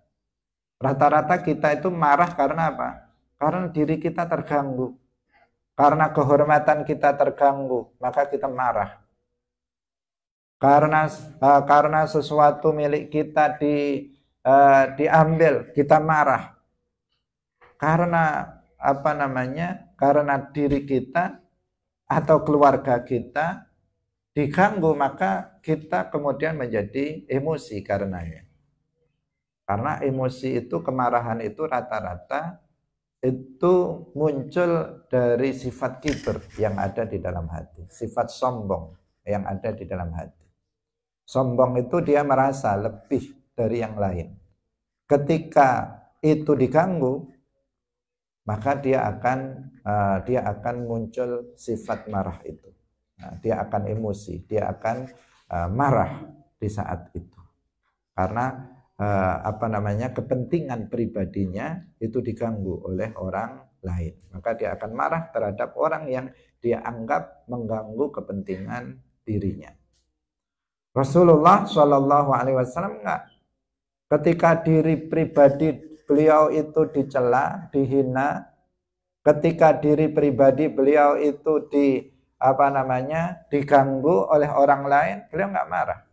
Rata-rata kita itu marah karena apa? Karena diri kita terganggu, karena kehormatan kita terganggu, maka kita marah. Karena sesuatu milik kita diambil, kita marah. Karena apa namanya? Karena diri kita atau keluarga kita diganggu, maka kita kemudian menjadi emosi karenanya. Karena emosi itu, kemarahan itu rata-rata itu muncul dari sifat kibir yang ada di dalam hati, sifat sombong yang ada di dalam hati. Sombong itu dia merasa lebih dari yang lain. Ketika itu diganggu, maka dia akan muncul sifat marah itu. Nah, dia akan emosi, dia akan marah di saat itu. Karena kepentingan pribadinya itu diganggu oleh orang lain. Maka dia akan marah terhadap orang yang dia anggap mengganggu kepentingan dirinya. Rasulullah Shallallahu Alaihi Wasallam enggak. Ketika diri pribadi beliau itu dicela, dihina, ketika diri pribadi beliau itu diganggu oleh orang lain, beliau enggak marah.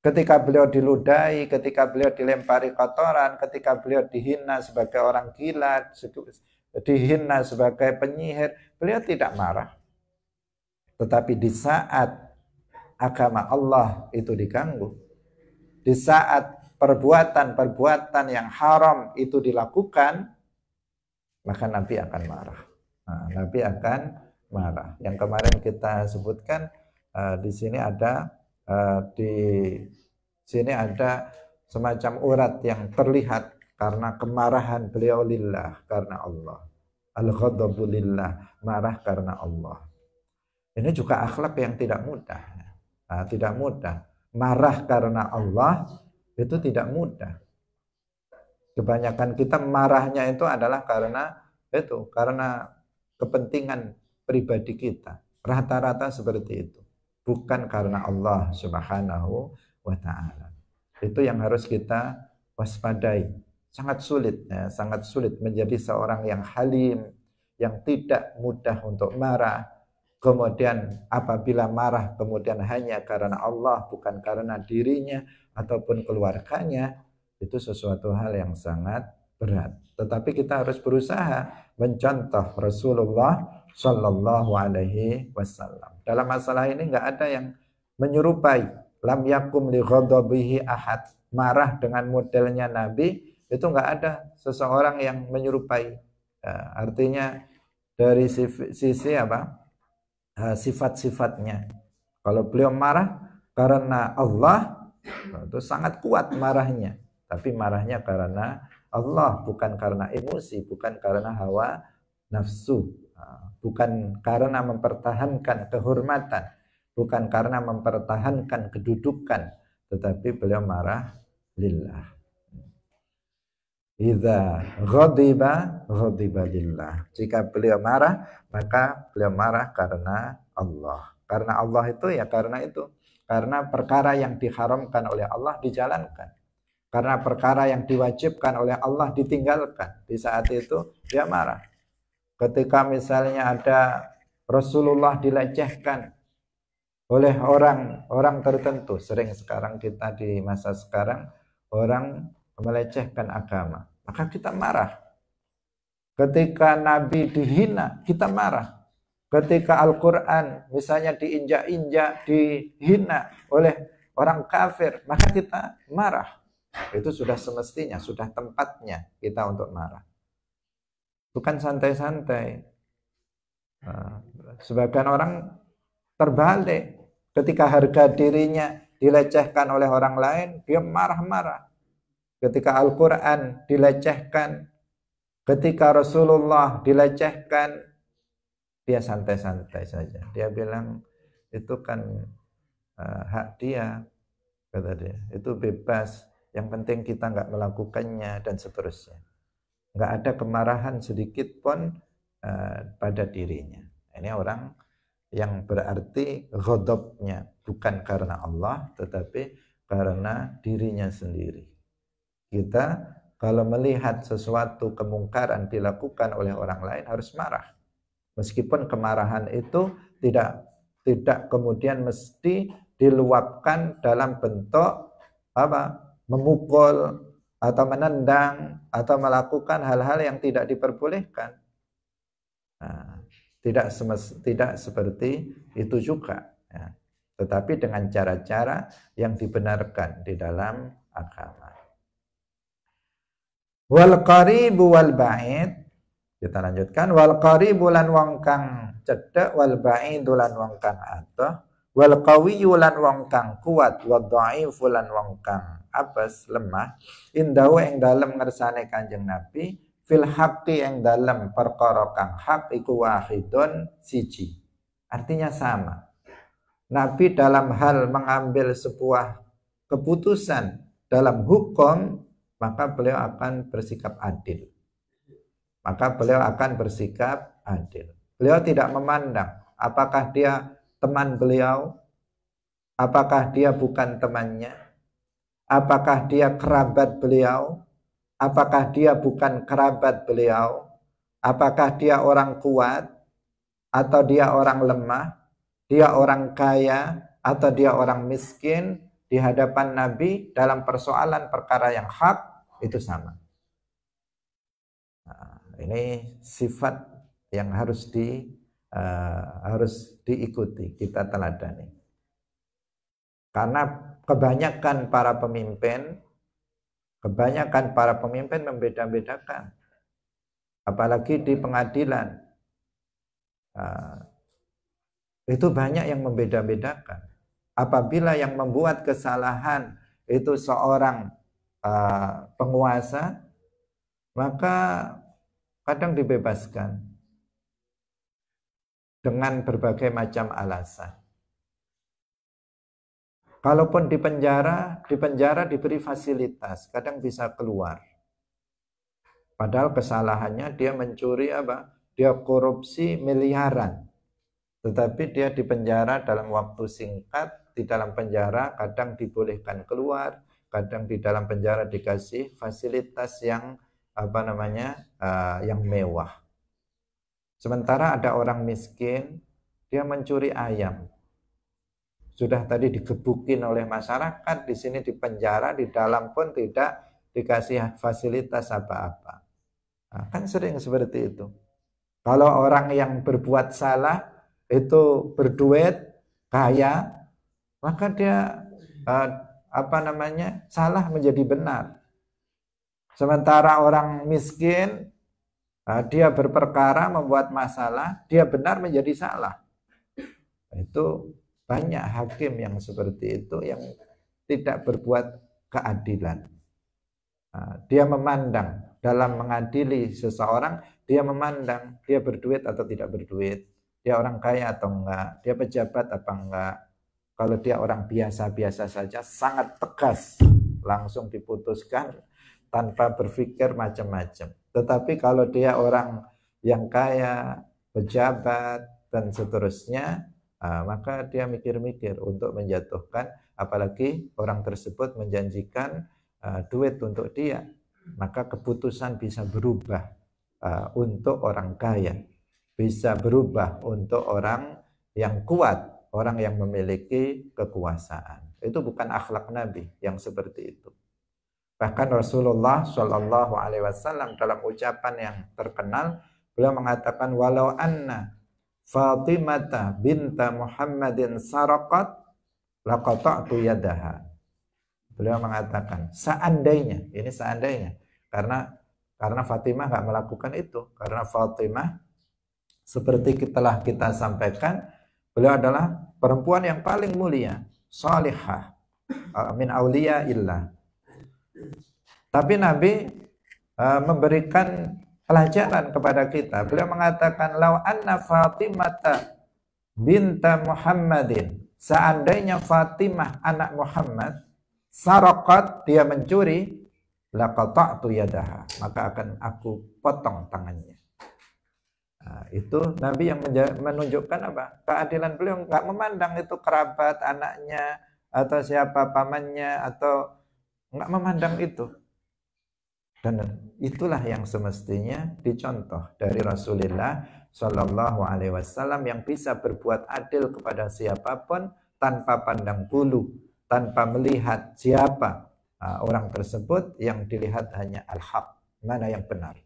Ketika beliau diludahi, ketika beliau dilempari kotoran, ketika beliau dihina sebagai orang gila, dihina sebagai penyihir, beliau tidak marah. Tetapi di saat agama Allah itu diganggu, di saat perbuatan-perbuatan yang haram itu dilakukan, maka Nabi akan marah. Nah, Nabi akan marah. Yang kemarin kita sebutkan di sini ada semacam urat yang terlihat karena kemarahan beliau lillah, karena Allah. Al-ghadabu lillah, marah karena Allah. Ini juga akhlak yang tidak mudah. Nah, tidak mudah. Marah karena Allah itu tidak mudah. Kebanyakan kita marahnya itu adalah karena kepentingan pribadi kita. Rata-rata seperti itu. Bukan karena Allah Subhanahu wa ta'ala. Itu yang harus kita waspadai. Sangat sulit menjadi seorang yang halim, yang tidak mudah untuk marah. Kemudian apabila marah kemudian hanya karena Allah, bukan karena dirinya ataupun keluarganya, itu sesuatu hal yang sangat berat. Tetapi kita harus berusaha mencontoh Rasulullah Shallallahu Alaihi Wasallam. Dalam masalah ini nggak ada yang menyerupai. Lam yakum li ghadabihi ahad. Marah dengan modelnya Nabi itu nggak ada seseorang yang menyerupai. Artinya dari sisi sifat-sifatnya. Kalau beliau marah karena Allah, itu sangat kuat marahnya. Tapi marahnya karena Allah, bukan karena emosi, bukan karena hawa nafsu, bukan karena mempertahankan kehormatan, bukan karena mempertahankan kedudukan, tetapi beliau marah lillah. Idza ghadiba lillah. Jika beliau marah, maka beliau marah karena Allah. Karena Allah itu ya karena itu. Karena perkara yang diharamkan oleh Allah dijalankan. Karena perkara yang diwajibkan oleh Allah ditinggalkan. Di saat itu dia marah. Ketika misalnya ada Rasulullah dilecehkan oleh orang tertentu. Sering sekarang kita di masa sekarang orang melecehkan agama, maka kita marah. Ketika Nabi dihina, kita marah. Ketika Al-Quran misalnya diinjak-injak, dihina oleh orang kafir, maka kita marah. Itu sudah semestinya, sudah tempatnya kita untuk marah. Bukan santai-santai. Sebagian orang terbalik. Ketika harga dirinya dilecehkan oleh orang lain, dia marah-marah. Ketika Al-Quran dilecehkan, ketika Rasulullah dilecehkan, dia santai-santai saja. Dia bilang, itu kan hak dia, kata dia. Itu bebas, yang penting kita nggak melakukannya, dan seterusnya. Nggak ada kemarahan sedikit pun pada dirinya. Ini orang yang berarti ghadabnya bukan karena Allah tetapi karena dirinya sendiri. Kita kalau melihat sesuatu kemungkaran dilakukan oleh orang lain harus marah. Meskipun kemarahan itu tidak kemudian mesti diluapkan dalam bentuk memukul atau menendang atau melakukan hal-hal yang tidak diperbolehkan. Nah, tidak seperti itu juga, ya. Tetapi dengan cara-cara yang dibenarkan di dalam agama. Wal qaribu wal ba'id, kita lanjutkan, wal qaribu lan wong kang cedhek, wal ba'idu lan wong kang adoh, wal qawiyyu lan wong kang kuat, wa dha'ifu lan wong kang abas lemah, indahu ing dalem ngersane Kanjeng Nabi, fil haqqi ing dalem perkara kang hak iku wahidun siji. Artinya sama. Nabi dalam hal mengambil sebuah keputusan dalam hukum, maka beliau akan bersikap adil. Beliau tidak memandang apakah dia teman beliau, apakah dia bukan temannya, apakah dia kerabat beliau, apakah dia bukan kerabat beliau, apakah dia orang kuat atau dia orang lemah, dia orang kaya atau dia orang miskin. Di hadapan Nabi dalam persoalan perkara yang hak itu sama. Nah, ini sifat yang harus diikuti, kita teladani. Karena kebanyakan para pemimpin membeda-bedakan, apalagi di pengadilan. Itu banyak yang membeda-bedakan. Apabila yang membuat kesalahan itu seorang penguasa, maka kadang dibebaskan dengan berbagai macam alasan. Kalaupun di penjara diberi fasilitas, kadang bisa keluar. Padahal kesalahannya dia mencuri Dia korupsi miliaran. Tetapi dia di penjara dalam waktu singkat. Di dalam penjara kadang dibolehkan keluar, kadang di dalam penjara dikasih fasilitas yang yang mewah. Sementara ada orang miskin, dia mencuri ayam. Sudah tadi digebukin oleh masyarakat, di sini di penjara, di dalam pun tidak dikasih fasilitas apa-apa. Nah, kan sering seperti itu. Kalau orang yang berbuat salah itu berduit, kaya, maka dia salah menjadi benar. Sementara orang miskin, dia berperkara membuat masalah, dia benar menjadi salah. Itu banyak hakim yang seperti itu yang tidak berbuat keadilan. Dia memandang dalam mengadili seseorang, dia memandang dia berduit atau tidak berduit, dia orang kaya atau enggak, dia pejabat apa enggak. Kalau dia orang biasa-biasa saja, sangat tegas, langsung diputuskan tanpa berpikir macam-macam. Tetapi kalau dia orang yang kaya, pejabat, dan seterusnya, maka dia mikir-mikir untuk menjatuhkan, apalagi orang tersebut menjanjikan duit untuk dia, maka keputusan bisa berubah untuk orang kaya, bisa berubah untuk orang yang kuat, orang yang memiliki kekuasaan. Itu bukan akhlak Nabi yang seperti itu. Bahkan Rasulullah Shallallahu Alaihi Wasallam dalam ucapan yang terkenal, beliau mengatakan, walau anna Fatimata binta Muhammadin saraqat laqata'tu yadaha. Beliau mengatakan, seandainya, ini seandainya, karena Fatimah nggak melakukan itu, karena Fatimah seperti telah kita sampaikan, beliau adalah perempuan yang paling mulia, salihah, min auliya illah. Tapi Nabi memberikan pelajaran kepada kita. Beliau mengatakan, lau anna Fatimata binta Muhammadin, seandainya Fatimah anak Muhammad, saraqat, dia mencuri, laqata'tu yadaha, maka akan aku potong tangannya. Nah, itu Nabi yang menunjukkan apa? Keadilan beliau, nggak memandang itu kerabat, anaknya, atau siapa pamannya, atau nggak memandang itu. Dan itulah yang semestinya dicontoh dari Rasulullah Shallallahu Alaihi Wasallam yang bisa berbuat adil kepada siapapun tanpa pandang bulu, tanpa melihat siapa orang tersebut, yang dilihat hanya al-haq, mana yang benar.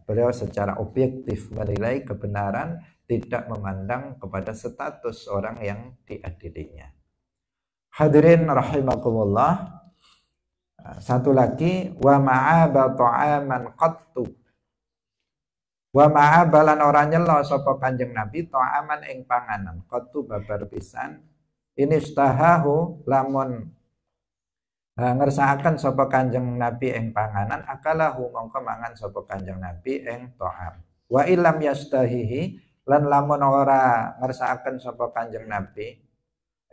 Beliau secara objektif menilai kebenaran, tidak memandang kepada status orang yang diadilinya. Hadirin rahimakumullah. Satu lagi, wa ma'aba ta'aman qattu. Wa ma'aba lan ora nyela sapa Kanjeng Nabi ta'aman ing panganan qattu babar pisan. Ini istahahu lamun ngersakaken sapa Kanjeng Nabi ing panganan, akalahu mongko mangan sapa Kanjeng Nabi ing ta'am. Wa illam yastahihi lan lamun ora ngersakaken sapa Kanjeng Nabi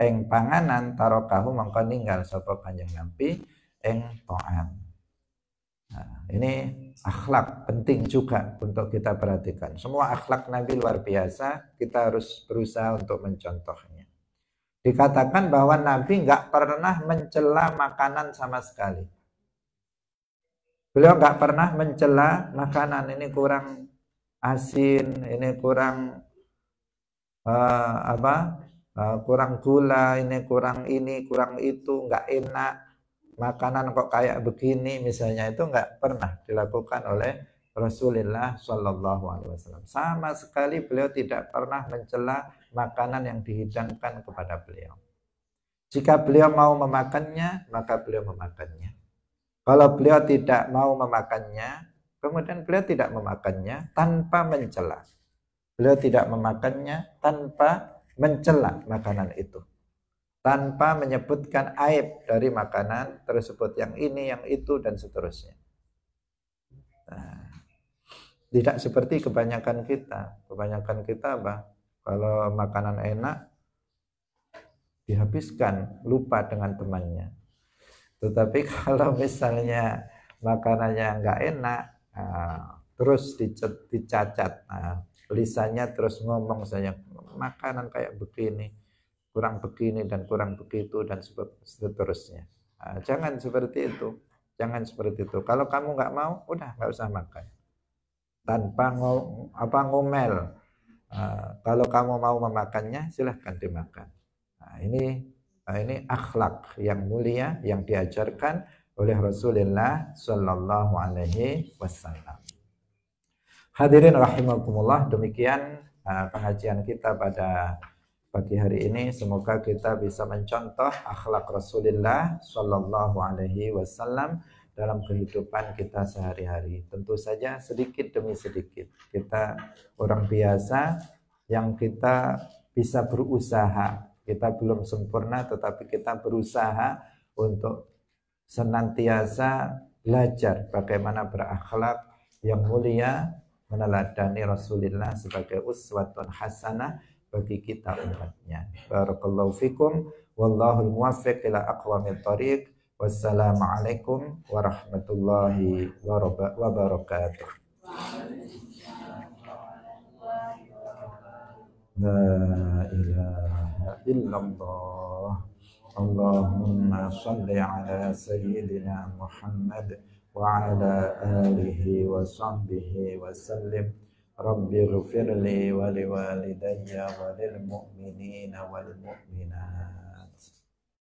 ing panganan, tarokahu mongko ninggal sapa Kanjeng Nabi ing ta'am. Nah, ini akhlak penting juga untuk kita perhatikan. Semua akhlak Nabi luar biasa, kita harus berusaha untuk mencontohnya. Dikatakan bahwa Nabi nggak pernah mencela makanan sama sekali. Beliau nggak pernah mencela makanan, ini kurang asin, ini kurang kurang gula, ini kurang itu, nggak enak. Makanan kok kayak begini misalnya, itu nggak pernah dilakukan oleh Rasulullah Shallallahu Alaihi Wasallam. Sama sekali beliau tidak pernah mencela makanan yang dihidangkan kepada beliau. Jika beliau mau memakannya, maka beliau memakannya. Kalau beliau tidak mau memakannya, kemudian beliau tidak memakannya tanpa mencela. Beliau tidak memakannya tanpa mencela makanan itu, tanpa menyebutkan aib dari makanan tersebut, yang ini, yang itu, dan seterusnya. Nah, tidak seperti kebanyakan kita. Kebanyakan kita apa? Kalau makanan enak, dihabiskan, lupa dengan temannya. Tetapi kalau misalnya makanannya nggak enak, terus dicacat, lisannya terus ngomong saja, makanan kayak begini, kurang begini dan kurang begitu dan seterusnya. Jangan seperti itu, jangan seperti itu. Kalau kamu nggak mau, udah nggak usah makan, tanpa ngomel. Kalau kamu mau memakannya, silahkan dimakan. Ini akhlak yang mulia yang diajarkan oleh Rasulullah Shallallahu Alaihi Wasallam. Hadirin rahimakumullah, demikian pengajian kita pada pagi hari ini. Semoga kita bisa mencontoh akhlak Rasulullah Shallallahu Alaihi Wasallam dalam kehidupan kita sehari-hari. Tentu saja sedikit demi sedikit. Kita orang biasa yang kita bisa berusaha. Kita belum sempurna, tetapi kita berusaha untuk senantiasa belajar bagaimana berakhlak yang mulia, meneladani Rasulullah sebagai uswatun hasanah bagi kita umatnya. Barakallahu fikum, wallahul muwaffiq ila aqwamit thariq. Wassalamualaikum warahmatullahi wabarakatuh. La ilaha illallah. Allahumma salli ala sayyidina Muhammad wa ala alihi wa sahbihi wa sallim. Rabbi ghfirli wa liwalidayya wa lil mu'minina wal mu'minat.